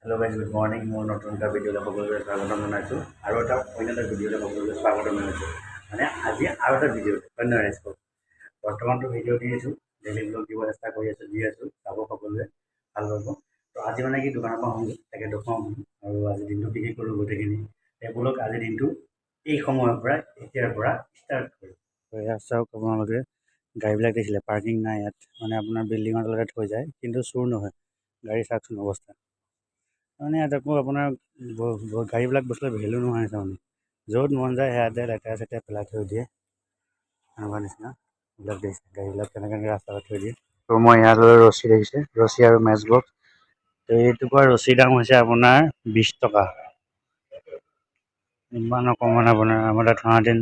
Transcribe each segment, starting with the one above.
hello guys good morning मोर नतुन এটা ভিডিঅ'লৈ সকলোকে স্বাগতম জনাইছোঁ আৰু এটা অন্য এটা ভিডিঅ'লৈ সকলোকে স্বাগতম জনাইছোঁ মানে আজি আৰু এটা ভিডিঅ' অন্য ৰাইজক বৰ্তমানটো ভিডিঅ' দি আছোঁ ডেইলি ব্লগ দিব চেষ্টা কৰি আছোঁ দি আছোঁ চাব সকলোৱে ভাল পাব তো আজি মানে কি দোকানৰ পৰা আহোঁ তাকে দেখুৱাম আৰু আজি দিনটো কি কি কৰোঁ গোটেইখিনি এই ব্লগ আজি দিনটো এই সময়ৰ পৰা এতিয়াৰ পৰা ষ্টাৰ্ট কৰোঁ চাওক আপোনালোকে গাড়ীবিলাক দেখিলে পাৰ্কিং নাই ইয়াত মানে আপোনাৰ বিল্ডিঙৰ তলতে থৈ যায় কিন্তু চুৰ নহয় গাড়ী চাওকচোন অৱস্থা মানে ইয়াত আকৌ আপোনাৰ গাড়ীবিলাক বস্তুৰ ভেলু নোহোৱা হৈছে মানে য'ত মন যায় সেয়াতে লেতেৰা চেতেৰা পেলাই থৈ দিয়ে এনেকুৱা নিচিনা এইবিলাক দেখিছে গাড়ীবিলাক কেনেকৈ ৰাস্তাত থৈ দিয়ে তো মই ইয়ালৈ ৰছী দেখিছে ৰছী আৰু মেচ বক্স তো এইটুকুৰা ৰছীৰ দাম হৈছে আপোনাৰ 20 টকা ইমান অকণমান আপোনাৰ আমাৰ তাত থোৱাহেঁতেন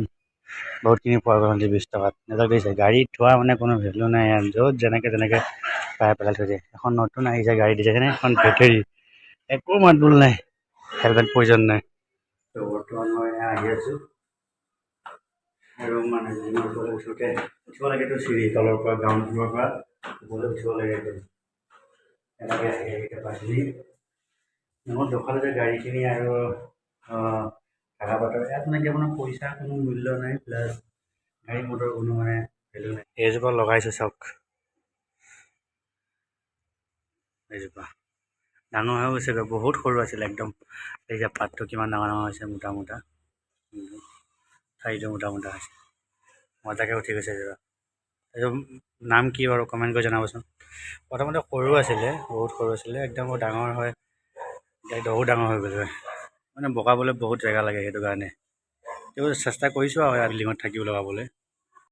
বহুতখিনি পোৱা গ'ল 20 টকাত এইবিলাক দেখিছে গাড়ীত থোৱা মানে কোনো ভেলু নাই ইয়াত য'ত যেনেকৈ তেনেকৈ পেলাই থৈ দিয়ে এখন নতুন আহিছে গাড়ী দিছে এখন বেটেৰী একো মাতবোল নাই হেলমেট প্ৰয়োজন নাই তো বৰ্তমান মই আহি আছোঁ আৰু মানে যিমান ওপৰলৈ উঠিব লাগেতো চিৰি তলৰ পৰা গ্ৰাউণ্ড ফ্ল'ৰৰ পৰা ওপৰলৈ উঠিব লাগে এনেকৈ কেপাচিটি মই দেখালোঁ যে গাড়ীখিনি আৰু ভাড়া বাটৰ ইয়াত মানে কি আপোনাৰ পইচাৰ কোনো মূল্য নাই প্লাছ গাড়ী মটৰ কোনো মানে ভেলু নাই এইজোপা লগাইছোঁ চাওক এইজোপা ডাঙৰ হৈ গৈছেগৈ বহুত সৰু আছিলে একদম এই যে পাতটো কিমান ডাঙৰ ডাঙৰ হৈছে মোটা মোটা ঠাৰিটো মোটা মোটা হৈছে মজাকৈ উঠি গৈছে এইজোপা এইটো নাম কি বাৰু কমেণ্ট কৰি জনাবচোন প্ৰথমতে সৰু আছিলে বহুত সৰু আছিলে একদম ডাঙৰ হয় এতিয়া বহুত ডাঙৰ হৈ গ'লগৈ মানে বগাবলৈ বহুত জেগা লাগে সেইটো কাৰণে তেও চেষ্টা কৰিছোঁ আৰু ইয়াত লিঙত থাকিব লগাবলৈ